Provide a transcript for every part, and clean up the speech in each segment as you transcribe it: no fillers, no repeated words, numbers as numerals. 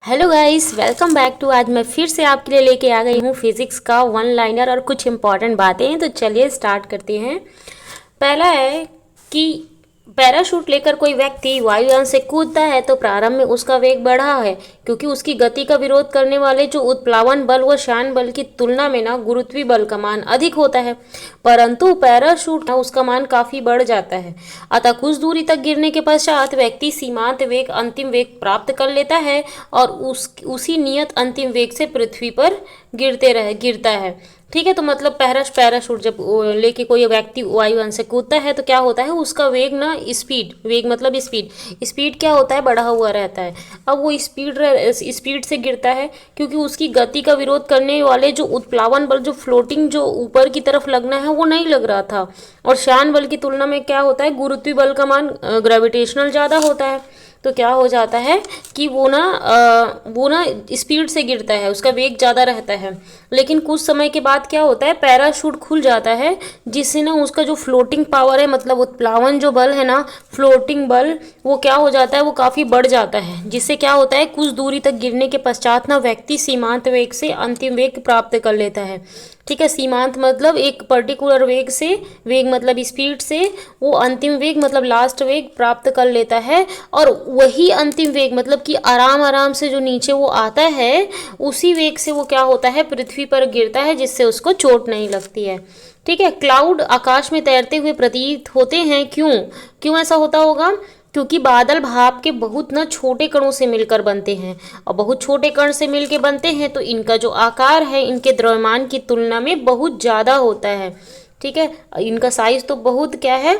Hello guys, welcome back to. आज मैं फिर से आपके लिए लेके आ गई हूँ फिजिक्स का वन लाइनर और कुछ इंपॉर्टेंट बातें। तो चलिए स्टार्ट करते हैं। पहला है कि पैराशूट लेकर कोई व्यक्ति वायुयान से कूदता है तो प्रारंभ में उसका वेग बढ़ा है, क्योंकि उसकी गति का विरोध करने वाले जो उत्प्लावन बल व शान बल की तुलना में ना गुरुत्वीय बल का मान अधिक होता है। परंतु पैराशूट ना उसका मान काफी बढ़ जाता है। अतः कुछ दूरी तक गिरने के पश्चात व्यक्ति सीमांत वेग अंतिम वेग प्राप्त कर लेता है और उसी नियत अंतिम वेग से पृथ्वी पर गिरता है। ठीक है, तो मतलब पैराशूट जब लेके कोई व्यक्ति वायुयान से कूदता है तो क्या होता है, उसका वेग ना वेग मतलब स्पीड क्या होता है, बढ़ा हुआ रहता है। अब वो स्पीड से गिरता है क्योंकि उसकी गति का विरोध करने वाले जो उत्प्लावन बल, जो फ्लोटिंग जो ऊपर की तरफ लगना है वो नहीं लग रहा था। और शान बल की तुलना में क्या होता है, गुरुत्वीय बल का मान ग्रेविटेशनल ज़्यादा होता है। तो क्या हो जाता है कि वो ना स्पीड से गिरता है, उसका वेग ज़्यादा रहता है। लेकिन कुछ समय के बाद क्या होता है, पैराशूट खुल जाता है, जिससे ना उसका जो फ्लोटिंग पावर है, मतलब उत्प्लावन जो बल है ना, फ्लोटिंग बल, वो क्या हो जाता है, वो काफ़ी बढ़ जाता है। जिससे क्या होता है, कुछ दूरी तक गिरने के पश्चात ना व्यक्ति सीमांत वेग से अंतिम वेग प्राप्त कर लेता है। ठीक है, सीमांत मतलब एक पर्टिकुलर वेग मतलब स्पीड से वो अंतिम वेग मतलब लास्ट वेग प्राप्त कर लेता है। और वही अंतिम वेग मतलब कि आराम आराम से जो नीचे वो आता है, उसी वेग से वो क्या होता है, पृथ्वी पर गिरता है, जिससे उसको चोट नहीं लगती है। ठीक है, क्लाउड आकाश में तैरते हुए प्रतीत होते हैं। क्यों क्यों ऐसा होता होगा? क्योंकि बादल भाप के बहुत ना छोटे कणों से मिलकर बनते हैं, और बहुत छोटे कण से मिलकर बनते हैं तो इनका जो आकार है इनके द्रव्यमान की तुलना में बहुत ज़्यादा होता है। ठीक है, इनका साइज तो बहुत क्या है,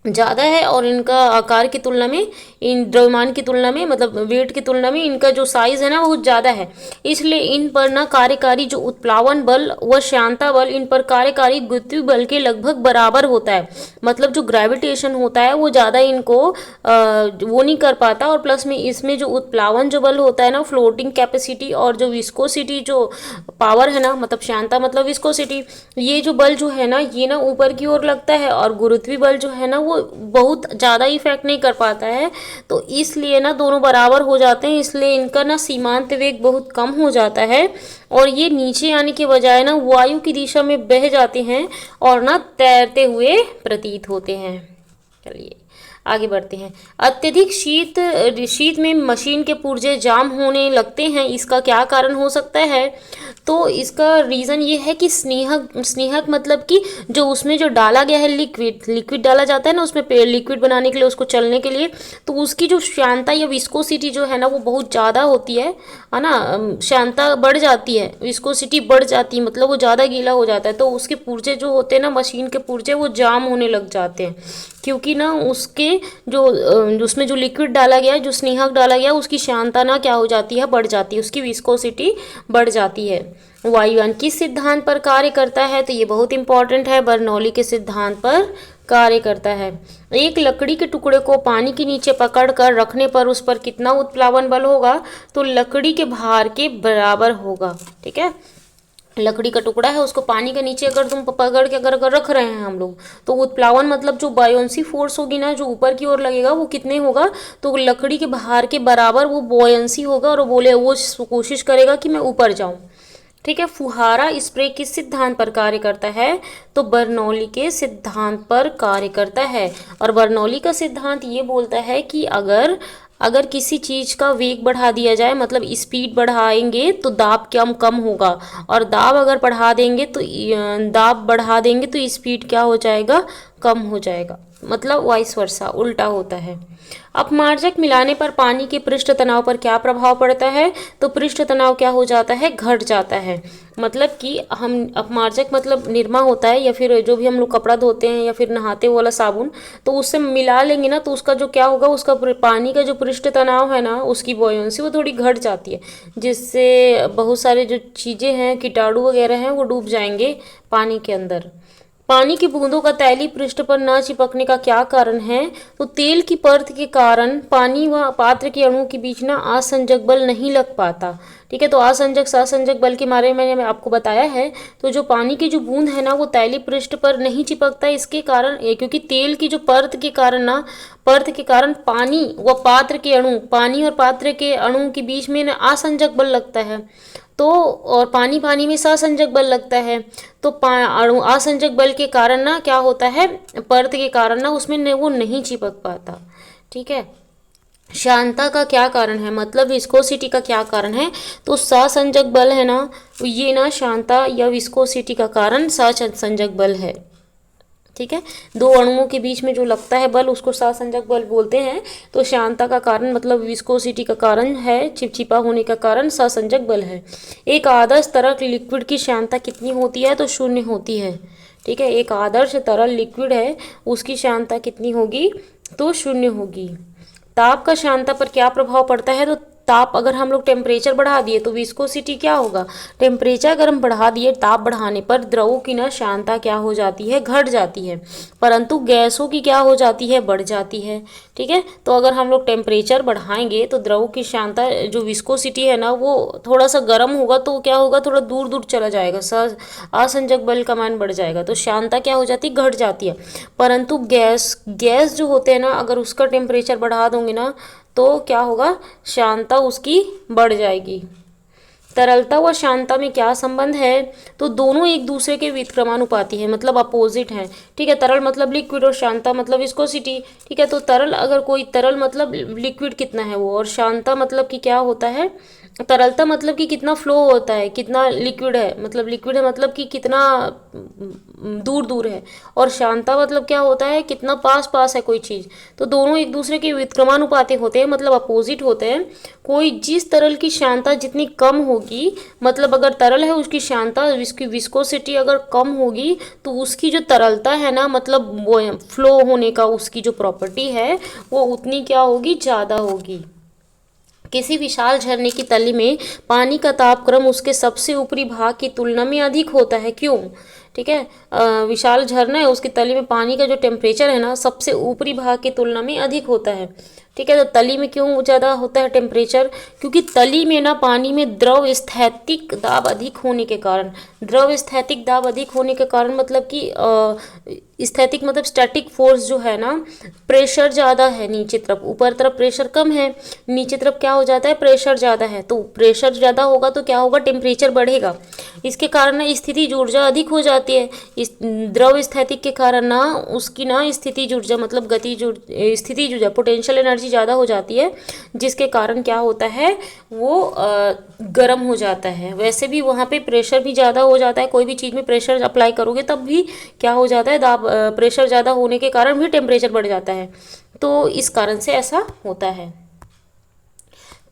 ज़्यादा है, और इनका आकार की तुलना में, इन द्रव्यमान की तुलना में, मतलब वेट की तुलना में इनका जो साइज है ना वो ज़्यादा है। इसलिए इन पर ना कार्यकारी जो उत्प्लावन बल व श्यानता बल, इन पर कार्यकारी गुरुत्वीय बल के लगभग बराबर होता है। मतलब जो ग्रेविटेशन होता है वो ज़्यादा इनको वो नहीं कर पाता। और प्लस में इसमें जो उत्प्लावन जो बल होता है ना, फ्लोटिंग कैपेसिटी, और जो विस्कोसिटी जो पावर है ना, मतलब श्यानता मतलब विस्कोसिटी, ये जो बल जो है ना, ये ना ऊपर की ओर लगता है, और गुरुत्वीय बल जो है ना वो बहुत ज़्यादा इफेक्ट नहीं कर पाता है। तो इसलिए ना दोनों बराबर हो जाते हैं, इसलिए इनका ना सीमांत वेग बहुत कम हो जाता है, और ये नीचे आने के बजाय ना वायु की दिशा में बह जाते हैं और ना तैरते हुए प्रतीत होते हैं। चलिए आगे बढ़ते हैं। अत्यधिक शीत में मशीन के पुर्जे जाम होने लगते हैं, इसका क्या कारण हो सकता है? तो इसका रीज़न ये है कि स्नेहक मतलब कि जो उसमें जो डाला गया है लिक्विड डाला जाता है ना उसमें, लिक्विड बनाने के लिए, उसको चलने के लिए, तो उसकी जो श्यानता या विस्कोसिटी जो है ना वो बहुत ज़्यादा होती है ना। श्यानता बढ़ जाती है, विस्कोसिटी बढ़ जाती है, मतलब वो ज़्यादा गीला हो जाता है, तो उसके पुर्जे जो होते हैं ना, मशीन के पुर्जे, वो जाम होने लग जाते हैं। क्योंकि ना उसके जो उसमें जो लिक्विड डाला गया है, जो स्नेहक डाला गया, उसकी श्यानता ना क्या हो जाती है, बढ़ जाती है, उसकी विस्कोसिटी बढ़ जाती है। वायुयान किस सिद्धांत पर कार्य करता है? तो ये बहुत इंपॉर्टेंट है, बर्नौली के सिद्धांत पर कार्य करता है। एक लकड़ी के टुकड़े को पानी के नीचे पकड़ कर रखने पर उस पर कितना उत्प्लावन बल होगा? तो लकड़ी के भार के बराबर होगा। ठीक है, लकड़ी का टुकड़ा है, उसको पानी के नीचे अगर तुम पकड़ के अगर रख रहे हैं हम लोग, तो उत्प्लावन मतलब जो बायोंसी फोर्स होगी ना, जो ऊपर की ओर लगेगा, वो कितने होगा? तो लकड़ी के भार के बराबर वो बॉयंसी होगा, और वो कोशिश करेगा कि मैं ऊपर जाऊं। ठीक है, फुहारा स्प्रे किस सिद्धांत पर कार्य करता है? तो बर्नौली के सिद्धांत पर कार्य करता है। और बर्नौली का सिद्धांत ये बोलता है कि अगर किसी चीज़ का वेग बढ़ा दिया जाए, मतलब स्पीड बढ़ाएंगे तो दाब कम होगा, और दाब बढ़ा देंगे तो स्पीड क्या हो जाएगा, कम हो जाएगा। मतलब वाइस वर्सा, उल्टा होता है। अपमार्जक मिलाने पर पानी के पृष्ठ तनाव पर क्या प्रभाव पड़ता है? तो पृष्ठ तनाव क्या हो जाता है, घट जाता है। मतलब कि हम अपमार्जक मतलब निरमा होता है, या फिर जो भी हम लोग कपड़ा धोते हैं या फिर नहाते वाला साबुन, तो उससे मिला लेंगे ना, तो उसका जो क्या होगा, उसका पानी का जो पृष्ठ तनाव है ना, उसकी बॉयंसी वो थोड़ी घट जाती है, जिससे बहुत सारे जो चीज़ें हैं, कीटाणु वगैरह हैं, वो डूब जाएंगे पानी के अंदर। पानी की बूंदों का तैलीय पृष्ठ पर न चिपकने का क्या कारण है? तो तेल की परत के कारण पानी व पात्र के अणु के बीच ना असंजक बल नहीं लग पाता। ठीक है। तो असंजक सहसंजक बल के बारे में मैंने आपको बताया है। तो जो पानी की जो बूंद है ना वो तैलीय पृष्ठ पर नहीं चिपकता, इसके कारण क्योंकि तेल की जो परत के कारण ना, परत के कारण पानी व पात्र के अणु, पानी और पात्र के अणु के बीच में ना असंजक बल लगता है। तो और पानी पानी में सहसंजक बल लगता है। तो अणु असंजक बल के कारण ना क्या होता है, परत के कारण ना उसमें वो नहीं चिपक पाता। ठीक है। श्यानता का क्या कारण है, मतलब विस्कोसिटी का क्या कारण है, तो सहसंजक बल है ना, ये ना श्यानता या विस्कोसिटी का कारण सहसंजक बल है। ठीक है। दो अणुओं के बीच में जो लगता है बल उसको सहसंजक बल बोलते हैं। तो श्यानता का कारण मतलब विस्कोसिटी का कारण है, चिपचिपा होने का कारण सहसंजक बल है। एक आदर्श तरल लिक्विड की श्यानता कितनी होती है, तो 0 होती है। ठीक है। एक आदर्श तरल लिक्विड है उसकी श्यानता कितनी होगी, तो 0 होगी। ताप का श्यानता पर क्या प्रभाव पड़ता है, तो ताप अगर हम लोग टेम्परेचर बढ़ा दिए तो विस्कोसिटी क्या होगा, टेम्परेचर अगर हम बढ़ा दिए, ताप बढ़ाने पर द्रवों की ना श्यानता क्या हो जाती है, घट जाती है, परंतु गैसों की क्या हो जाती है, बढ़ जाती है। ठीक है। तो अगर हम लोग टेम्परेचर बढ़ाएंगे तो द्रवों की श्यानता जो विस्कोसिटी है ना वो थोड़ा सा गर्म होगा तो क्या होगा, थोड़ा दूर दूर चला जाएगा, असंजक बल का मान बढ़ जाएगा, तो श्यानता क्या हो जाती है, घट जाती है। परंतु गैस गैस जो होते हैं ना, अगर उसका टेम्परेचर बढ़ा दोगे ना तो क्या होगा, श्यानता उसकी बढ़ जाएगी। तरलता व श्यानता में क्या संबंध है, तो दोनों एक दूसरे के व्युत्क्रमानुपाती है, मतलब अपोजिट है। ठीक है। तरल मतलब लिक्विड और श्यानता मतलब विस्कोसिटी। ठीक है। तो तरल अगर कोई तरल मतलब लिक्विड कितना है वो, और श्यानता मतलब कि क्या होता है, तरलता मतलब कि कितना फ्लो होता है, कितना लिक्विड है, मतलब लिक्विड है मतलब कि कितना दूर दूर है, और श्यानता मतलब क्या होता है, कितना पास पास है कोई चीज़। तो दोनों एक दूसरे के व्युत्क्रमानुपाती होते हैं, मतलब अपोजिट होते हैं। कोई जिस तरल की श्यानता जितनी कम होगी, मतलब अगर तरल है उसकी श्यानता, उसकी विस्कोसिटी अगर कम होगी तो उसकी जो तरलता है ना, मतलब वो फ्लो होने का उसकी जो प्रॉपर्टी है वो उतनी क्या होगी, ज़्यादा होगी। किसी विशाल झरने की तली में पानी का तापक्रम उसके सबसे ऊपरी भाग की तुलना में अधिक होता है, क्यों। ठीक है। विशाल झरना है उसकी तली में पानी का जो टेम्परेचर है ना सबसे ऊपरी भाग की तुलना में अधिक होता है। ठीक है। तो तली में क्यों ज़्यादा होता है टेम्परेचर, क्योंकि तली में ना पानी में द्रव स्थैतिक दाब अधिक होने के कारण, द्रव स्थैतिक दाब अधिक होने के कारण मतलब कि स्थैतिक मतलब स्टैटिक फोर्स जो है ना, प्रेशर ज़्यादा है नीचे तरफ, ऊपर तरफ प्रेशर कम है, नीचे तरफ क्या हो जाता है, प्रेशर ज़्यादा है। तो प्रेशर ज़्यादा होगा तो क्या होगा, टेम्परेचर बढ़ेगा। इसके कारण ना स्थितिज ऊर्जा अधिक हो जाती है। इस द्रव स्थैतिक के कारण ना उसकी ना स्थितिज ऊर्जा मतलब गतिज स्थितिज ऊर्जा पोटेंशियल एनर्जी ज़्यादा हो जाती है, जिसके कारण क्या होता है, वो गर्म हो जाता है। वैसे भी वहाँ पे प्रेशर भी ज़्यादा हो जाता है, कोई भी चीज़ में प्रेशर अप्लाई करोगे तब भी क्या हो जाता है, दाब प्रेशर ज़्यादा होने के कारण भी टेम्परेचर बढ़ जाता है। तो इस कारण से ऐसा होता है।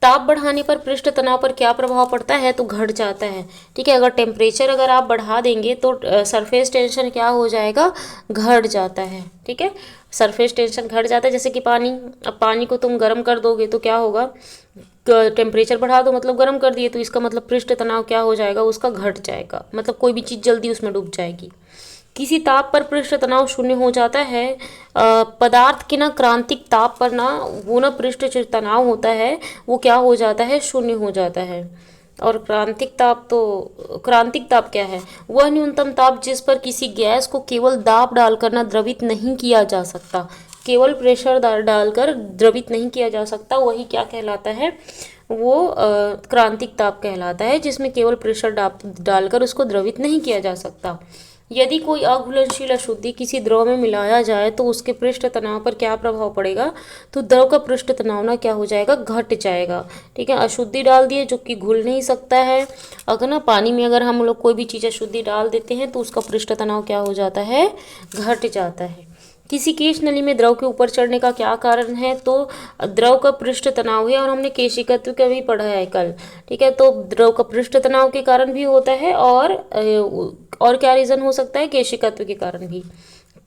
ताप बढ़ाने पर पृष्ठ तनाव पर क्या प्रभाव पड़ता है, तो घट जाता है। ठीक है। अगर टेम्परेचर अगर आप बढ़ा देंगे तो सरफेस टेंशन क्या हो जाएगा, घट जाता है। ठीक है। सरफेस टेंशन घट जाता है, जैसे कि पानी, अब पानी को तुम गर्म कर दोगे तो क्या होगा, टेम्परेचर बढ़ा दो मतलब गर्म कर दिए, तो इसका मतलब पृष्ठ तनाव क्या हो जाएगा, उसका घट जाएगा, मतलब कोई भी चीज़ जल्दी उसमें डूब जाएगी। किसी ताप पर पृष्ठ तनाव 0 हो जाता है। पदार्थ के ना क्रांतिक ताप पर ना वो ना पृष्ठ जो तनाव होता है वो क्या हो जाता है, 0 हो जाता है। और क्रांतिक ताप क्या है, वह न्यूनतम ताप जिस पर किसी गैस को केवल दाब डालकर ना द्रवित नहीं किया जा सकता, केवल प्रेशर डालकर द्रवित नहीं किया जा सकता, वही क्या कहलाता है, वो क्रांतिक ताप कहलाता है, जिसमें केवल प्रेशर डालकर उसको द्रवित नहीं किया जा सकता। यदि कोई अघुलनशील अशुद्धि किसी द्रव में मिलाया जाए तो उसके पृष्ठ तनाव पर क्या प्रभाव पड़ेगा, तो द्रव का पृष्ठ तनाव ना क्या हो जाएगा, घट जाएगा। ठीक है। अशुद्धि डाल दिए जो कि घुल नहीं सकता है, अगर ना पानी में अगर हम लोग कोई भी चीज़ अशुद्धि डाल देते हैं तो उसका पृष्ठ तनाव क्या हो जाता है, घट जाता है। किसी केश नली में द्रव के ऊपर चढ़ने का क्या कारण है, तो द्रव का पृष्ठ तनाव है, और हमने केशिकत्व का भी पढ़ा है कल। ठीक है। तो द्रव का पृष्ठ तनाव के कारण भी होता है, और क्या रीज़न हो सकता है, केशिकत्व के कारण भी।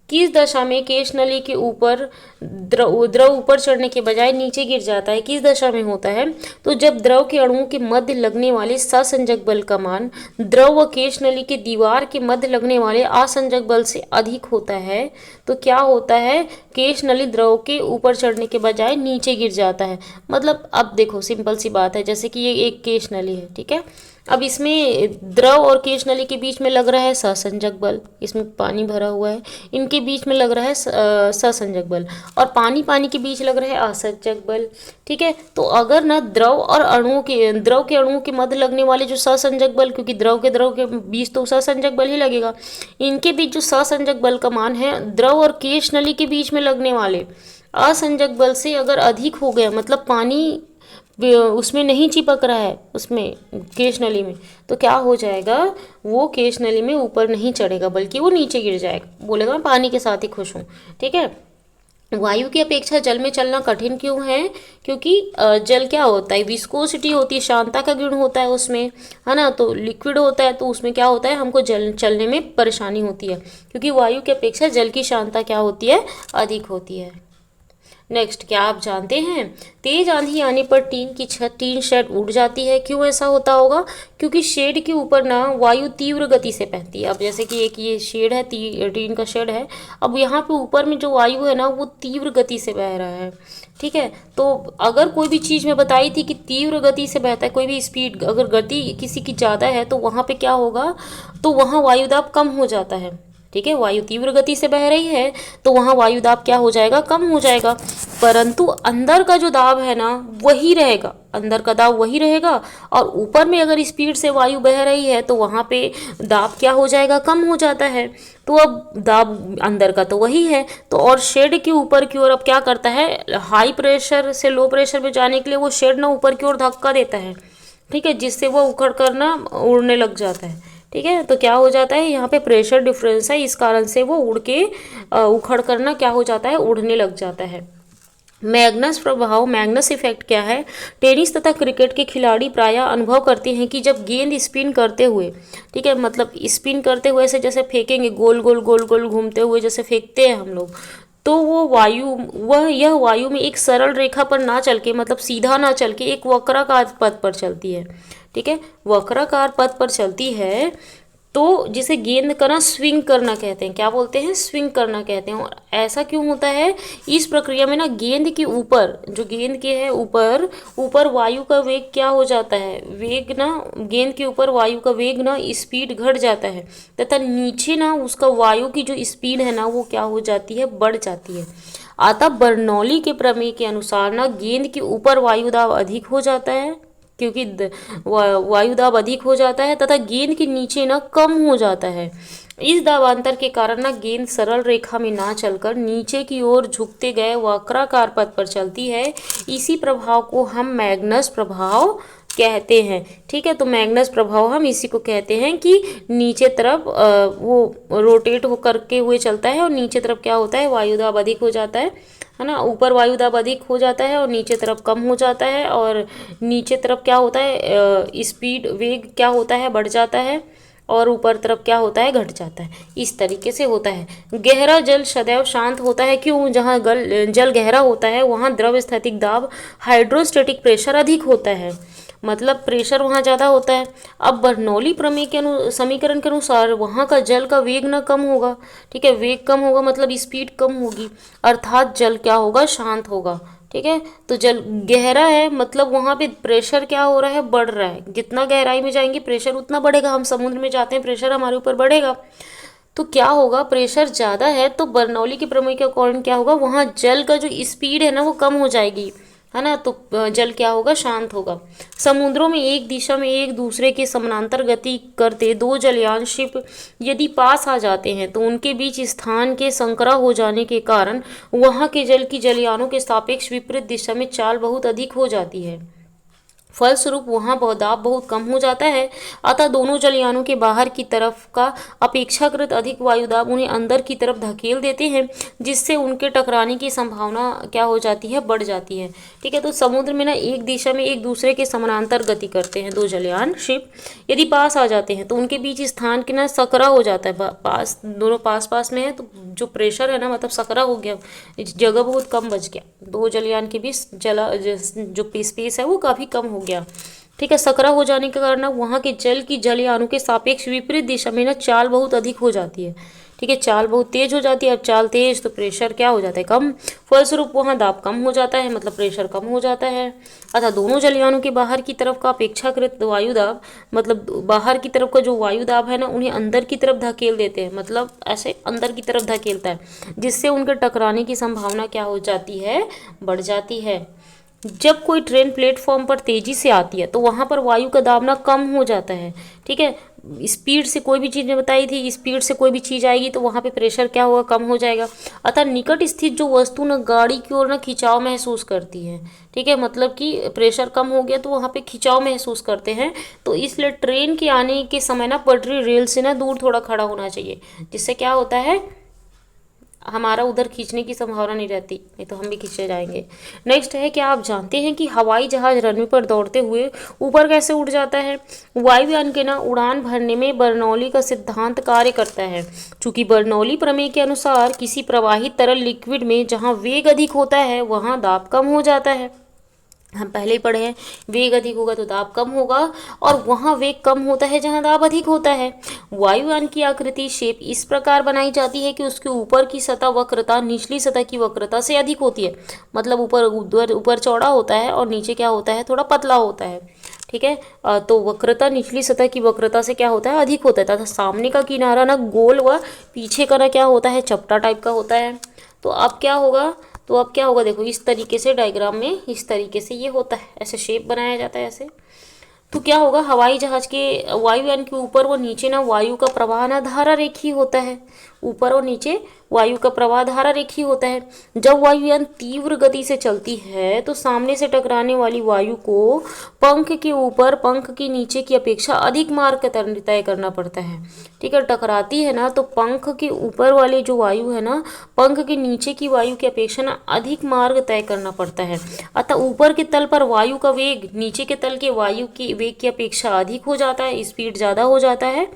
किस दशा में केश नली के ऊपर द्रव द्रव ऊपर चढ़ने के बजाय नीचे गिर जाता है? किस दशा में होता है? तो जब द्रव के अणुओं के मध्य लगने वाले असंजक बल का मान द्रव व केश नली के दीवार के मध्य लगने वाले असंजक बल से अधिक होता है, तो क्या होता है? केश नली द्रव के ऊपर चढ़ने के बजाय नीचे गिर जाता है। मतलब अब देखो सिंपल सी बात है, जैसे कि ये एक केश नली है, ठीक है। अब इसमें द्रव और केश नली के बीच में लग रहा है सहसंजक बल, इसमें पानी भरा हुआ है, इनके बीच में लग रहा है सहसंजक बल, और पानी पानी के बीच लग रहा है असंजक बल, ठीक है। तो अगर ना द्रव के अणुओं के मध्य लगने वाले जो सहसंजक बल, क्योंकि द्रव के बीच तो सहसंजक बल ही लगेगा, इनके बीच जो सहसंजक बल का मान है द्रव और केश नली के बीच में लगने वाले असंजक बल से अगर अधिक हो गया, मतलब पानी उसमें नहीं चिपक रहा है, उसमें केश नली में, तो क्या हो जाएगा? वो केश नली में ऊपर नहीं चढ़ेगा बल्कि वो नीचे गिर जाएगा, बोलेगा मैं पानी के साथ ही खुश हूँ, ठीक है। वायु की अपेक्षा जल में चलना कठिन क्यों है? क्योंकि जल क्या होता है? विस्कोसिटी होती है, शांता का गुण होता है उसमें, है ना। तो लिक्विड होता है, तो उसमें क्या होता है? हमको चलने में परेशानी होती है, क्योंकि वायु की अपेक्षा जल की शांता क्या होती है? अधिक होती है। नेक्स्ट, क्या आप जानते हैं तेज आंधी आने पर टीन शेड उड़ जाती है? क्यों ऐसा होता होगा? क्योंकि शेड के ऊपर ना वायु तीव्र गति से बहती है। अब जैसे कि एक ये शेड है, टीन का शेड है, अब यहाँ पे ऊपर में जो वायु है ना वो तीव्र गति से बह रहा है, ठीक है। तो अगर कोई भी चीज़ में बताई थी कि तीव्र गति से बहता है, कोई भी स्पीड अगर गति किसी की ज़्यादा है तो वहाँ पे क्या होगा? तो वहाँ वायुदाब कम हो जाता है, ठीक है। वायु तीव्र गति से बह रही है तो वहाँ वायु दाब क्या हो जाएगा? कम हो जाएगा। परंतु अंदर का जो दाब है ना वही रहेगा, अंदर का दाब वही रहेगा, और ऊपर में अगर स्पीड से वायु बह रही है तो वहाँ पे दाब क्या हो जाएगा? कम हो जाता है। तो अब दाब अंदर का तो वही है, तो और शेड के ऊपर की ओर अब क्या करता है? हाई प्रेशर से लो प्रेशर में जाने के लिए वो शेड ना ऊपर की ओर धक्का देता है, ठीक है, जिससे वो उखड़ कर ना उड़ने लग जाता है, ठीक है। तो क्या हो जाता है? यहाँ पे प्रेशर डिफरेंस है, इस कारण से वो उड़ के उखड़ करना क्या हो जाता है? उड़ने लग जाता है। मैग्नस प्रभाव, मैग्नस इफेक्ट क्या है? टेनिस तथा क्रिकेट के खिलाड़ी प्रायः अनुभव करते हैं कि जब गेंद स्पिन करते हुए, ठीक है, मतलब स्पिन करते हुए ऐसे जैसे फेंकेंगे, गोल गोल गोल गोल घूमते हुए जैसे फेंकते हैं हम लोग, तो यह वायु में एक सरल रेखा पर ना चल के, मतलब सीधा ना चल के, एक वक्राकार पथ पर चलती है, ठीक है, वक्राकार पथ पर चलती है। तो जिसे गेंद का ना स्विंग करना कहते हैं, क्या बोलते हैं? स्विंग करना कहते हैं। और ऐसा क्यों होता है? इस प्रक्रिया में ना गेंद के ऊपर, जो गेंद के है ऊपर ऊपर वायु का वेग क्या हो जाता है? वेग ना, गेंद के ऊपर वायु का वेग ना, स्पीड घट जाता है, तथा नीचे ना उसका वायु की जो स्पीड है ना वो क्या हो जाती है? बढ़ जाती है। अतः बर्नौली के प्रमेय के अनुसार ना गेंद के ऊपर वायु दाब अधिक हो जाता है, क्योंकि वायु दाब अधिक हो जाता है, तथा गेंद के नीचे ना कम हो जाता है। इस दाबांतर के कारण ना गेंद सरल रेखा में ना चलकर नीचे की ओर झुकते गए वक्राकार पथ पर चलती है। इसी प्रभाव को हम मैग्नस प्रभाव कहते हैं, ठीक है। तो मैग्नस प्रभाव हम इसी को कहते हैं कि नीचे तरफ वो रोटेट हो करके हुए चलता है, और नीचे तरफ क्या होता है? वायु दाब अधिक हो जाता है ना। ऊपर वायु दाब अधिक हो जाता है और नीचे तरफ कम हो जाता है, और नीचे तरफ क्या होता है? स्पीड, वेग क्या होता है? बढ़ जाता है, और ऊपर तरफ क्या होता है? घट जाता है। इस तरीके से होता है। गहरा जल सदैव शांत होता है। क्यों? जहाँ जल गहरा होता है वहाँ द्रव स्थैतिक दाब, हाइड्रोस्टेटिक प्रेशर अधिक होता है, मतलब प्रेशर वहाँ ज़्यादा होता है। अब बर्नौली प्रमेय के समीकरण के अनुसार वहाँ का जल का वेग ना कम होगा, ठीक है, वेग कम होगा मतलब स्पीड कम होगी, अर्थात जल क्या होगा? शांत होगा, ठीक है। तो जल गहरा है मतलब वहाँ पे प्रेशर क्या हो रहा है? बढ़ रहा है। जितना गहराई में जाएंगे प्रेशर उतना बढ़ेगा, हम समुद्र में जाते हैं प्रेशर हमारे ऊपर बढ़ेगा, तो क्या होगा? प्रेशर ज़्यादा है तो बर्नौली के प्रमेय के अकॉर्डिंग क्या होगा? वहाँ जल का जो स्पीड है ना वो कम हो जाएगी, है ना। तो जल क्या होगा? शांत होगा। समुद्रों में एक दिशा में एक दूसरे के समानांतर गति करते दो जलयान शिप यदि पास आ जाते हैं तो उनके बीच स्थान के संकरा हो जाने के कारण वहाँ के जल की जलयानों के सापेक्ष विपरीत दिशा में चाल बहुत अधिक हो जाती है। फलस्वरूप वहाँ दाब बहुत कम हो जाता है। अतः दोनों जलयानों के बाहर की तरफ का अपेक्षाकृत अधिक वायुदाब उन्हें अंदर की तरफ धकेल देते हैं, जिससे उनके टकराने की संभावना क्या हो जाती है, बढ़ जाती है। ठीक है, तो समुद्र में ना एक दिशा में एक दूसरे के समानांतर गति करते हैं दो जलयान शिप। यदि पास आ जाते हैं तो उनके बीच स्थान के ना सकरा हो जाता है, पास दोनों पास पास में है तो जो प्रेशर है ना, मतलब सकरा हो गया, जगह बहुत कम बच गया, दो जलयान के बीच जो स्पेस है वो काफ़ी कम हो गया। ठीक है, सकरा हो जाने के कारण वहाँ के जल की जलयानों के सापेक्ष विपरीत दिशा में ना चाल बहुत अधिक हो जाती है। ठीक है, चाल बहुत तेज हो जाती है। अब चाल तेज तो प्रेशर क्या हो जाता है, कम। फलस्वरूप वहाँ दाब कम हो जाता है, मतलब प्रेशर कम हो जाता है। अतः दोनों जलयानों के बाहर की तरफ का अपेक्षाकृत वायुदाब, मतलब बाहर की तरफ का जो वायुदाब है ना, उन्हें अंदर की तरफ धकेल देते हैं, मतलब ऐसे अंदर की तरफ धकेलता है, जिससे उनके टकराने की संभावना क्या हो जाती है, बढ़ जाती है। जब कोई ट्रेन प्लेटफॉर्म पर तेजी से आती है तो वहाँ पर वायु का दाब ना कम हो जाता है। ठीक है, स्पीड से कोई भी चीज़ मैं बताई थी, स्पीड से कोई भी चीज़ आएगी तो वहाँ पे प्रेशर क्या होगा, कम हो जाएगा। अतः निकट स्थित जो वस्तु ना गाड़ी की ओर ना खिंचाव महसूस करती है। ठीक है, मतलब कि प्रेशर कम हो गया तो वहाँ पे खिंचाव महसूस करते हैं, तो इसलिए ट्रेन के आने के समय ना पटरी रेल से ना दूर थोड़ा खड़ा होना चाहिए, जिससे क्या होता है, हमारा उधर खींचने की संभावना नहीं रहती, नहीं तो हम भी खींचे जाएंगे। नेक्स्ट है, क्या आप जानते हैं कि हवाई जहाज रनवे पर दौड़ते हुए ऊपर कैसे उड़ जाता है। वायुयान के ना उड़ान भरने में बर्नौली का सिद्धांत कार्य करता है। चूंकि बर्नौली प्रमेय के अनुसार किसी प्रवाहित तरल लिक्विड में जहाँ वेग अधिक होता है वहाँ दाब कम हो जाता है। हम पहले ही पढ़े हैं, वेग अधिक होगा तो दाब कम होगा, और वहाँ वेग कम होता है जहाँ दाब अधिक होता है। वायुयान की आकृति शेप इस प्रकार बनाई जाती है कि उसके ऊपर की सतह वक्रता निचली सतह की वक्रता से अधिक होती है, मतलब ऊपर ऊपर चौड़ा होता है और नीचे क्या होता है, थोड़ा पतला होता है। ठीक है, तो वक्रता निचली सतह की वक्रता से क्या होता है, अधिक होता है, तथा सामने का किनारा ना गोल व पीछे का ना क्या होता है, चपटा टाइप का होता है। तो अब क्या होगा, देखो इस तरीके से डायग्राम में इस तरीके से ये होता है, ऐसे शेप बनाया जाता है ऐसे। तो क्या होगा, हवाई जहाज के वायुयान के ऊपर व नीचे ना वायु का प्रवाह ना धारा रेखी होता है, ऊपर और नीचे वायु का प्रवाह धारा रेखी होता है। जब वायुयान तीव्र गति से चलती है तो सामने से टकराने वाली वायु को पंख के ऊपर पंख के नीचे की अपेक्षा अधिक मार्ग तय करना पड़ता है। ठीक है, टकराती है ना तो पंख के ऊपर वाली जो वायु है ना, पंख के नीचे की वायु की अपेक्षा ना अधिक मार्ग तय करना पड़ता है। अतः ऊपर के तल पर वायु का वेग नीचे के तल के वायु की वेग की अपेक्षा अधिक हो जाता है, स्पीड ज़्यादा हो जाता है।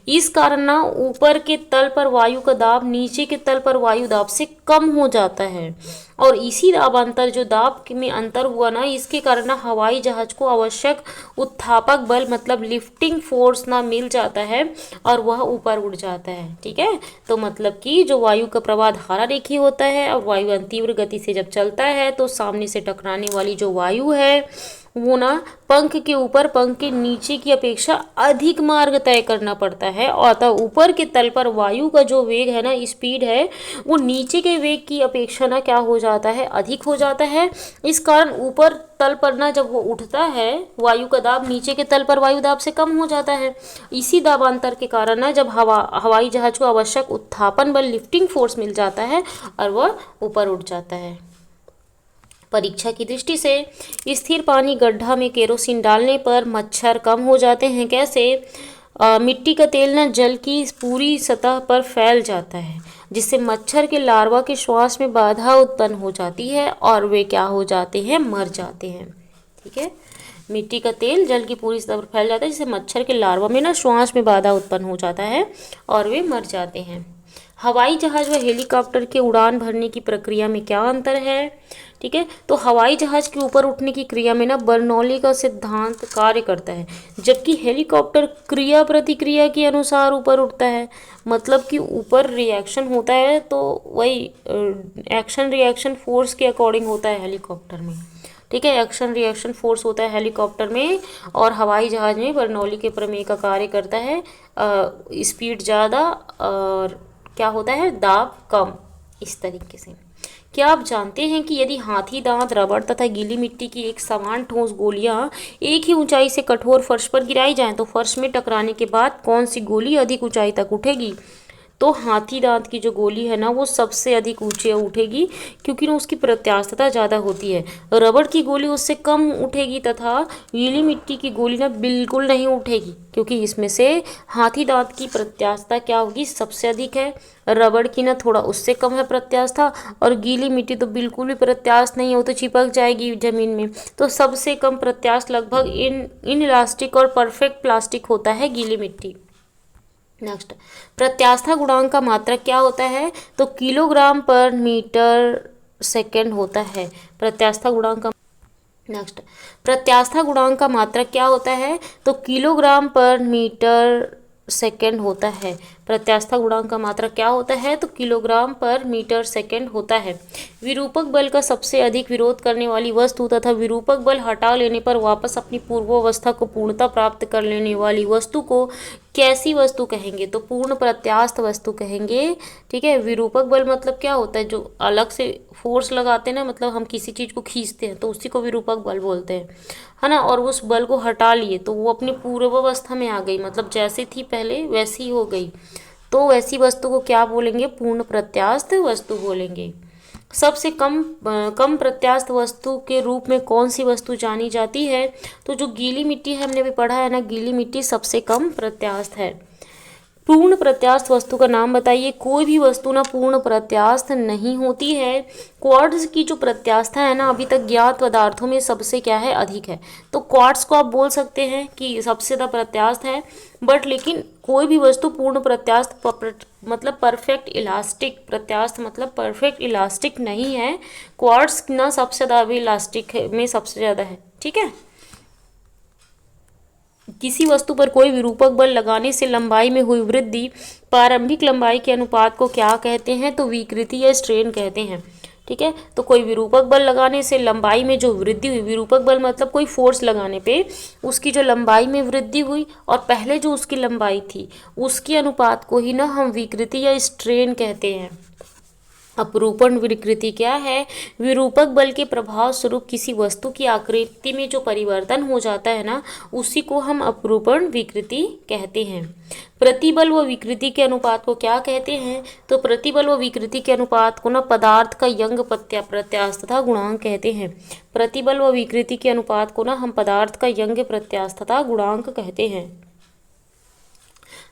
इस कारण ना ऊपर के तल पर वायु का दाब नीचे के तल पर वायु दाब से कम हो जाता है, और इसी दाब अंतर, जो दाब में अंतर हुआ ना, इसके कारण ना हवाई जहाज को आवश्यक उत्थापक बल, मतलब लिफ्टिंग फोर्स ना मिल जाता है और वह ऊपर उड़ जाता है। ठीक है, तो मतलब कि जो वायु का प्रवाह धारा रेखी होता है और वायु तीव्र गति से जब चलता है तो सामने से टकराने वाली जो वायु है वो ना पंख के ऊपर पंख के नीचे की अपेक्षा अधिक मार्ग तय करना पड़ता है, और अतः ऊपर के तल पर वायु का जो वेग है ना, स्पीड है, वो नीचे के वेग की अपेक्षा ना क्या हो जाता है, अधिक हो जाता है। इस कारण ऊपर तल पर ना जब वो उठता है वायु का दाब नीचे के तल पर वायु दाब से कम हो जाता है। इसी दाबांतर के कारण ना जब हवाई जहाज को आवश्यक उत्थापन बल, लिफ्टिंग फोर्स मिल जाता है और वह ऊपर उठ जाता है। परीक्षा की दृष्टि से स्थिर पानी गड्ढा में केरोसिन डालने पर मच्छर कम हो जाते हैं। कैसे? मिट्टी का तेल ना जल की पूरी सतह पर फैल जाता है, जिससे मच्छर के लार्वा के श्वास में बाधा उत्पन्न हो जाती है और वे क्या हो जाते हैं, मर जाते हैं। ठीक है, मिट्टी का तेल जल की पूरी सतह पर फैल जाता है, जिससे मच्छर के लार्वा में ना श्वास में बाधा उत्पन्न हो जाता है और वे मर जाते हैं। हवाई जहाज व हेलीकॉप्टर के उड़ान भरने की प्रक्रिया में क्या अंतर है? ठीक है, तो हवाई जहाज के ऊपर उठने की क्रिया में ना बर्नौली का सिद्धांत कार्य करता है, जबकि हेलीकॉप्टर क्रिया प्रतिक्रिया के अनुसार ऊपर उठता है। मतलब कि ऊपर रिएक्शन होता है तो वही एक्शन रिएक्शन फोर्स के अकॉर्डिंग होता है हेलीकॉप्टर में। ठीक है, एक्शन रिएक्शन फोर्स होता है हेलीकॉप्टर में, और हवाई जहाज में बर्नौली के प्रमेय का कार्य करता है। स्पीड ज़्यादा और क्या होता है, दाब कम, इस तरीके से। क्या आप जानते हैं कि यदि हाथी दांत, रबड़ तथा गीली मिट्टी की एक समान ठोस गोलियां एक ही ऊंचाई से कठोर फर्श पर गिराई जाएं तो फर्श में टकराने के बाद कौन सी गोली अधिक ऊंचाई तक उठेगी? तो हाथी दांत की जो गोली है ना वो सबसे अधिक ऊंचे उठेगी, क्योंकि ना उसकी प्रत्यास्थता ज़्यादा होती है। रबड़ की गोली उससे कम उठेगी तथा गीली मिट्टी की गोली ना बिल्कुल नहीं उठेगी, क्योंकि इसमें से हाथी दांत की प्रत्यास्थता क्या होगी, सबसे अधिक है। रबड़ की ना थोड़ा उससे कम है प्रत्यास्थता, और गीली मिट्टी तो बिल्कुल भी प्रत्यास्थ नहीं है, वो तो चिपक जाएगी जमीन में। तो सबसे कम प्रत्यास्थ लगभग इन इलास्टिक और परफेक्ट प्लास्टिक होता है गीली मिट्टी। नेक्स्ट, प्रत्यास्था गुणांक का मात्रक क्या होता है, तो किलोग्राम पर मीटर सेकेंड होता है। प्रत्यास्था गुणांक का नेक्स्ट, प्रत्यास्था गुणांक का मात्रक क्या होता है, तो किलोग्राम पर मीटर सेकेंड होता है। प्रत्यास्था गुणांक का मात्रक क्या होता है, तो किलोग्राम पर मीटर सेकेंड होता है। विरूपक बल का सबसे अधिक विरोध करने वाली वस्तु तथा विरूपक बल हटा लेने पर वापस अपनी पूर्वावस्था को पूर्णता प्राप्त कर लेने वाली वस्तु को कैसी वस्तु कहेंगे, तो पूर्ण प्रत्यास्थ वस्तु कहेंगे। ठीक है, विरूपक बल मतलब क्या होता है, जो अलग से फोर्स लगाते हैं ना, मतलब हम किसी चीज़ को खींचते हैं तो उसी को विरूपक बल बोलते हैं, है ना। और उस बल को हटा लिए तो वो अपनी पूर्वावस्था में आ गई, मतलब जैसे थी पहले वैसी हो गई, तो वैसी वस्तु को क्या बोलेंगे, पूर्ण प्रत्यास्थ वस्तु बोलेंगे। सबसे कम प्रत्यास्थ वस्तु के रूप में कौन सी वस्तु जानी जाती है, तो जो गीली मिट्टी है, हमने भी पढ़ा है ना, गीली मिट्टी सबसे कम प्रत्यास्थ है। पूर्ण प्रत्यास्थ वस्तु का नाम बताइए। कोई भी वस्तु ना पूर्ण प्रत्यास्थ नहीं होती है। क्वार्ट्ज की जो प्रत्यास्थता है ना, अभी तक ज्ञात पदार्थों में सबसे क्या है, अधिक है। तो क्वार्ट्ज को आप बोल सकते हैं कि सबसे ज़्यादा प्रत्यास्थ है, बट लेकिन कोई भी वस्तु पूर्ण प्रत्यास्थ मतलब परफेक्ट इलास्टिक, प्रत्यास्थ मतलब परफेक्ट इलास्टिक नहीं है। क्वार्ट्ज ना सबसे ज़्यादा अभी इलास्टिक में सबसे ज़्यादा है। ठीक है, किसी वस्तु पर कोई विरूपक बल लगाने से लंबाई में हुई वृद्धि प्रारंभिक लंबाई के अनुपात को क्या कहते हैं, तो विकृति या स्ट्रेन कहते हैं। ठीक है, तो कोई विरूपक बल लगाने से लंबाई में जो वृद्धि हुई, विरूपक बल मतलब कोई फोर्स लगाने पे उसकी जो लंबाई में वृद्धि हुई और पहले जो उसकी लंबाई थी उसके अनुपात को ही ना हम विकृति या स्ट्रेन कहते हैं। अपरूपण विकृति क्या है, विरूपक बल के प्रभाव स्वरूप किसी वस्तु की आकृति में जो परिवर्तन हो जाता है ना, उसी को हम अपरूपण विकृति कहते हैं। प्रतिबल व विकृति के अनुपात को क्या कहते हैं, तो प्रतिबल व विकृति के अनुपात को ना पदार्थ का यंग प्रत्यास्थता गुणांक कहते हैं। प्रतिबल व विकृति के अनुपात को ना हम पदार्थ का यंग प्रत्यास्थता गुणांक कहते हैं।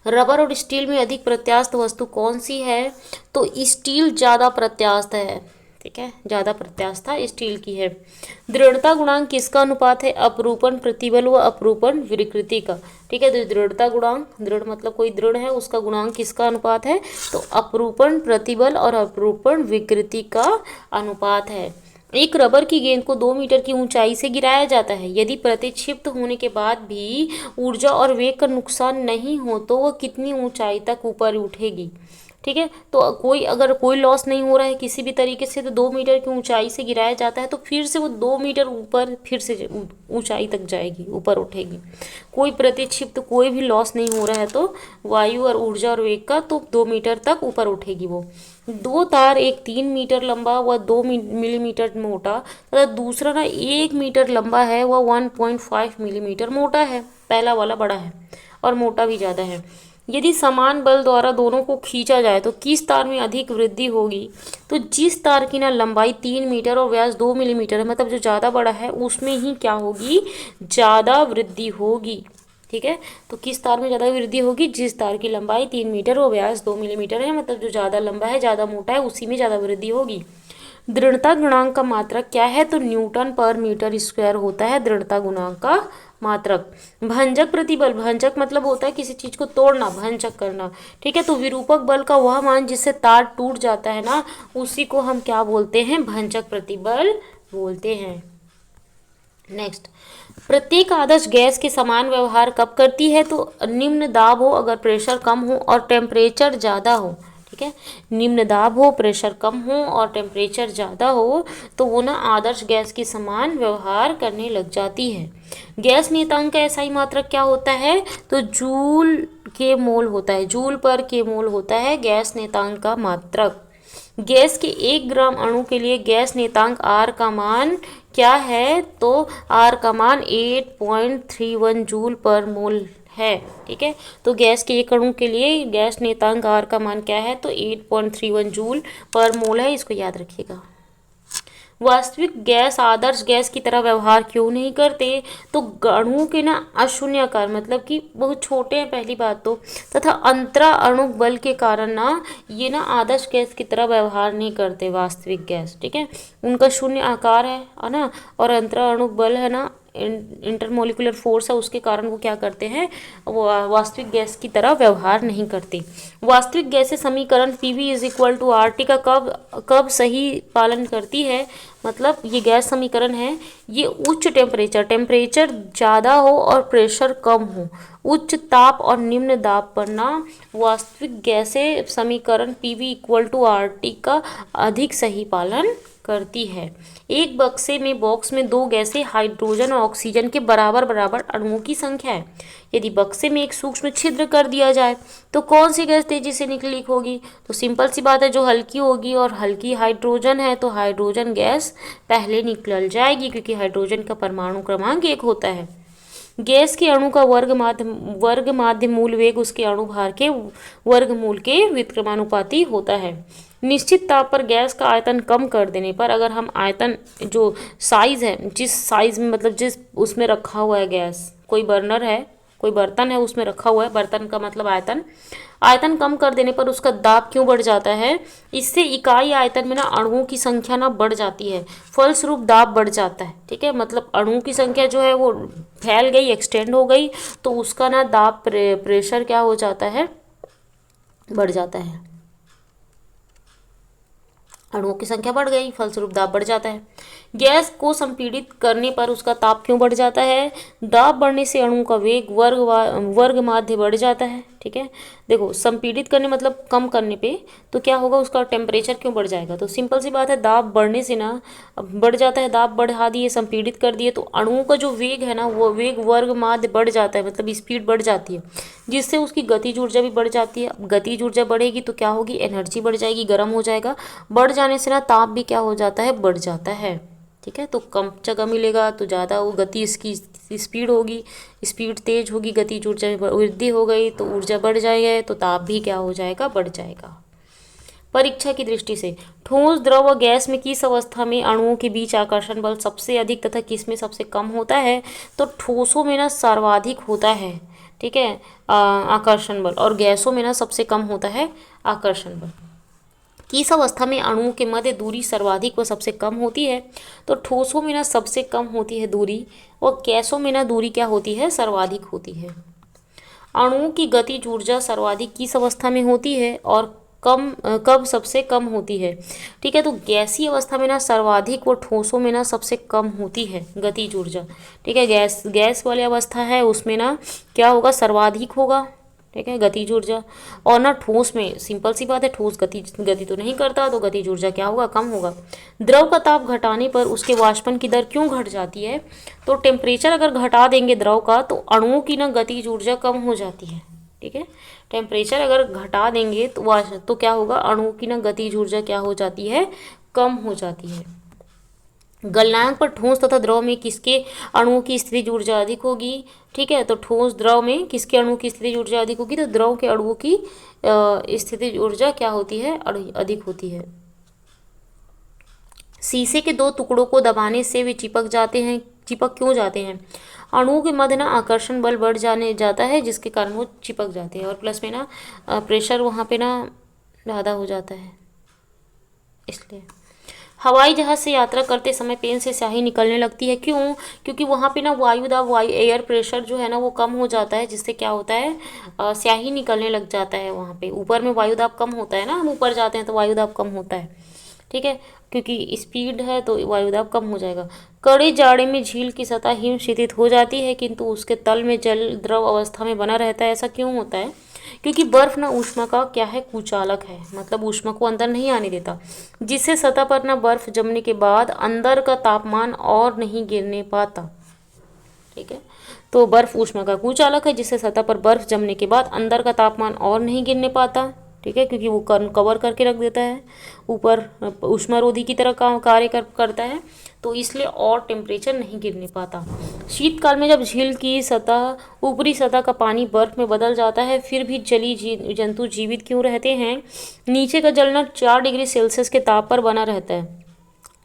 रबर और स्टील में अधिक प्रत्यास्थ वस्तु कौन सी है, तो स्टील ज़्यादा प्रत्यास्थ है। ठीक है, ज़्यादा प्रत्यास्थता स्टील की है। दृढ़ता गुणांक किसका अनुपात है, अपरूपण प्रतिबल व अपरूपण विकृति का। ठीक है, तो दृढ़ता गुणांक, दृढ़ मतलब कोई दृढ़ है, उसका गुणांक किसका अनुपात है, तो अपरूपण प्रतिबल और अपरूपण विकृति का अनुपात है। एक रबर की गेंद को 2 मीटर की ऊंचाई से गिराया जाता है। यदि प्रतिक्षिप्त होने के बाद भी ऊर्जा और वेग का नुकसान नहीं हो तो वह कितनी ऊंचाई तक ऊपर उठेगी। ठीक है, तो अगर कोई लॉस नहीं हो रहा है किसी भी तरीके से, तो 2 मीटर की ऊंचाई से गिराया जाता है तो फिर से वो 2 मीटर ऊपर फिर से ऊंचाई तक जाएगी, ऊपर उठेगी। कोई प्रतिक्षिप्त कोई भी लॉस नहीं हो रहा है तो वायु और ऊर्जा और वेग का, तो 2 मीटर तक ऊपर उठेगी वो। 2 तार, एक 3 मीटर लंबा व 2 मिलीमीटर मोटा तथा दूसरा ना 1 मीटर लंबा है वह 1.5 मिलीमीटर मोटा है। पहला वाला बड़ा है और मोटा भी ज़्यादा है। यदि समान बल द्वारा दोनों को खींचा जाए तो किस तार में अधिक वृद्धि होगी, तो जिस तार की ना लंबाई 3 मीटर और व्यास 2 मिलीमीटर है, मतलब जो ज़्यादा बड़ा है उसमें ही क्या होगी, ज़्यादा वृद्धि होगी। ठीक है, तो किस तार में ज़्यादा वृद्धि होगी, जिस तार की लंबाई 3 मीटर और व्यास 2 मिलीमीटर है, मतलब जो ज़्यादा लंबा है, ज़्यादा मोटा है, उसी में ज़्यादा वृद्धि होगी। दृढ़ता गुणांक का मात्रक क्या है, तो न्यूटन पर मीटर स्क्वायर होता है दृढ़ता गुणांक का मात्रक। भंजक प्रतिबल, भंजक मतलब होता है किसी चीज को तोड़ना, भंजक करना। ठीक है, तो विरूपक बल का वह मान जिससे तार टूट जाता है ना, उसी को हम क्या बोलते हैं, भंजक प्रतिबल बोलते हैं। नेक्स्ट, प्रत्येक आदर्श गैस के समान व्यवहार कब करती है, तो निम्न दाब हो, अगर प्रेशर कम हो और टेम्परेचर ज़्यादा हो। ठीक है, निम्न दाब हो, प्रेशर कम हो और टेम्परेचर ज़्यादा हो तो वो ना आदर्श गैस के समान व्यवहार करने लग जाती है। गैस नियतांक का एसआई मात्रक क्या होता है, तो जूल के मोल होता है, जूल पर के मोल होता है गैस नियतांक का मात्रक। गैस के 1 ग्राम अणु के लिए गैस नियतांक आर का मान क्या है, तो आर का मान 8.31 जूल पर मोल है। ठीक है, तो गैस के एक अणु के लिए गैस नेतांक R का मान क्या है, तो 8.31 जूल पर मोल है, इसको याद रखिएगा। वास्तविक गैस आदर्श गैस की तरह व्यवहार क्यों नहीं करते, तो अणुओं के ना अशून्याकार मतलब कि बहुत छोटे हैं पहली बात तो, तथा अंतरा अणु बल के कारण ना ये ना आदर्श गैस की तरह व्यवहार नहीं करते वास्तविक गैस। ठीक है, उनका शून्य आकार है ना, और अंतरा अणु बल है ना, इंटरमोलिकुलर फोर्स है, उसके कारण वो क्या करते हैं, वो वास्तविक गैस की तरह व्यवहार नहीं करते। वास्तविक गैसीय समीकरण PV is equal to RT का कब कब सही पालन करती है, मतलब ये गैस समीकरण है, ये उच्च टेम्परेचर ज़्यादा हो और प्रेशर कम हो, उच्च ताप और निम्न दाब पर ना वास्तविक गैसीय समीकरण PV इक्वल टू RT का अधिक सही पालन करती है। एक बॉक्स में दो गैसें हाइड्रोजन और ऑक्सीजन के बराबर बराबर अणुओं की संख्या है। यदि बक्से में एक सूक्ष्म छिद्र कर दिया जाए तो कौन सी गैस तेजी से लीक होगी, तो सिंपल सी बात है, जो हल्की होगी, और हल्की हाइड्रोजन है तो हाइड्रोजन गैस पहले निकल जाएगी, क्योंकि हाइड्रोजन का परमाणु क्रमांक 1 होता है। गैस के अणु का वर्ग माध्य मूल वेग उसके अणु भार के वर्गमूल के व्युत्क्रमानुपाती होता है। निश्चित ताप पर गैस का आयतन कम कर देने पर, अगर हम आयतन जो साइज है, जिस साइज में मतलब जिस उसमें रखा हुआ है गैस, कोई बर्नर है, कोई बर्तन है उसमें रखा हुआ है, बर्तन का मतलब आयतन, आयतन कम कर देने पर उसका दाब क्यों बढ़ जाता है, इससे इकाई आयतन में ना अणुओं की संख्या ना बढ़ जाती है, फलस्वरूप दाब बढ़ जाता है। ठीक है, मतलब अणुओं की संख्या जो है वो फैल गई, एक्सटेंड हो गई, तो उसका ना दाब प्रेशर क्या हो जाता है, बढ़ जाता है। अणुओं की संख्या बढ़ गई, फलस्वरूप दाब बढ़ जाता है। गैस को संपीड़ित करने पर उसका ताप क्यों बढ़ जाता है, दाब बढ़ने से अणुओं का वेग वर्ग माध्य बढ़ जाता है। ठीक है, देखो संपीड़ित करने मतलब कम करने पे, तो क्या होगा, उसका टेम्परेचर क्यों बढ़ जाएगा, तो सिंपल सी बात है, दाब बढ़ने से ना बढ़ जाता है, दाब बढ़ा दिए, संपीड़ित कर दिए, तो अणुओं का जो वेग है ना, वो वेग वर्ग माध्य बढ़ जाता है, मतलब स्पीड बढ़ जाती है, जिससे उसकी गतिज ऊर्जा भी बढ़ जाती है। अब गतिज ऊर्जा बढ़ेगी तो क्या होगी, एनर्जी बढ़ जाएगी, गर्म हो जाएगा, बढ़ जाने से ना ताप भी क्या हो जाता है, बढ़ जाता है। ठीक है, तो कम जगह मिलेगा तो ज़्यादा वो गति इसकी स्पीड होगी, स्पीड तेज होगी, गतिज ऊर्जा में वृद्धि हो गई तो ऊर्जा बढ़ जाएगा, तो ताप भी क्या हो जाएगा, बढ़ जाएगा। परीक्षा की दृष्टि से ठोस, द्रव और गैस में किस अवस्था में अणुओं के बीच आकर्षण बल सबसे अधिक तथा किस में सबसे कम होता है, तो ठोसों में ना सर्वाधिक होता है। ठीक है, आकर्षण बल, और गैसों में ना सबसे कम होता है आकर्षण बल। किस अवस्था में अणुओं के मध्य दूरी सर्वाधिक व सबसे कम होती है, तो ठोसों में ना सबसे कम होती है दूरी, और गैसों में ना दूरी क्या होती है, सर्वाधिक होती है। अणुओं की गतिज ऊर्जा सर्वाधिक किस अवस्था में होती है और कब सबसे कम होती है। ठीक है, तो गैसीय अवस्था में ना सर्वाधिक, व ठोसों में ना सबसे कम होती है गतिज ऊर्जा। ठीक है, गैस वाली अवस्था है उसमें ना क्या होगा, सर्वाधिक होगा। ठीक है, गतिज ऊर्जा, और ना ठोस में सिंपल सी बात है, ठोस गति तो नहीं करता, तो गतिज ऊर्जा क्या होगा, कम होगा। द्रव का ताप घटाने पर उसके वाष्पन की दर क्यों घट जाती है, तो टेम्परेचर अगर घटा देंगे द्रव का तो अणुओं की ना गतिज ऊर्जा कम हो जाती है। ठीक है, टेम्परेचर अगर घटा देंगे तो क्या होगा, अणुओं की ना गतिज ऊर्जा क्या हो जाती है, कम हो जाती है। गलनांक पर ठोस तथा द्रव में किसके अणुओं की स्थितिज ऊर्जा अधिक होगी। ठीक है, तो ठोस द्रव में किसके अणु की स्थितिज ऊर्जा अधिक होगी, तो द्रव के अणुओं की स्थितिज ऊर्जा क्या होती है, अधिक होती है। शीशे के दो टुकड़ों को दबाने से वे चिपक क्यों जाते हैं, अणुओं के मध्य ना आकर्षण बल बढ़ जाता है, जिसके कारण वो चिपक जाते हैं, और प्लस में ना प्रेशर वहाँ पे ना ज़्यादा हो जाता है, इसलिए। हवाई जहाज से यात्रा करते समय पेन से स्याही निकलने लगती है, क्यों, क्योंकि वहाँ पे ना एयर प्रेशर जो है ना वो कम हो जाता है, जिससे क्या होता है, स्याही निकलने लग जाता है। वहाँ पे ऊपर में वायुदाब कम होता है ना, हम ऊपर जाते हैं तो वायुदाब कम होता है। ठीक है, क्योंकि स्पीड है तो वायुदाब कम हो जाएगा। कड़े जाड़े में झील की सतह हिम शीतित हो जाती है, किंतु उसके तल में जल द्रव अवस्था में बना रहता है, ऐसा क्यों होता है, क्योंकि बर्फ ना ऊष्मा का क्या है, कुचालक है, मतलब ऊष्मा को अंदर नहीं आने देता, जिससे सतह पर ना बर्फ जमने के बाद अंदर का तापमान और नहीं गिरने पाता। ठीक है, तो बर्फ ऊष्मा का कुचालक है, जिससे सतह पर बर्फ जमने के बाद अंदर का तापमान और नहीं गिरने पाता। ठीक है, क्योंकि वो कवर करके रख देता है, ऊपर ऊष्मारोधी की तरह कार्य करता है, तो इसलिए और टेम्परेचर नहीं गिरने पाता। शीतकाल में जब झील की सतह, ऊपरी सतह का पानी बर्फ में बदल जाता है, फिर भी जलीय जंतु जीवित क्यों रहते हैं? नीचे का जलना 4 डिग्री सेल्सियस के ताप पर बना रहता है,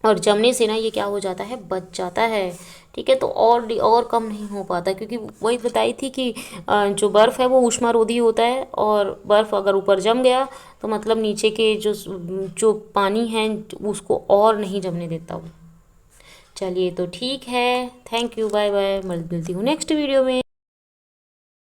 और जमने से ना ये क्या हो जाता है, बच जाता है। ठीक है, तो और कम नहीं हो पाता, क्योंकि वही बताई थी कि जो बर्फ़ है वो ऊष्मारोधी होता है, और बर्फ़ अगर ऊपर जम गया तो मतलब नीचे के जो पानी है उसको और नहीं जमने देता वो। चलिए तो ठीक है, थैंक यू, बाय बाय, मिलती हूँ नेक्स्ट वीडियो में।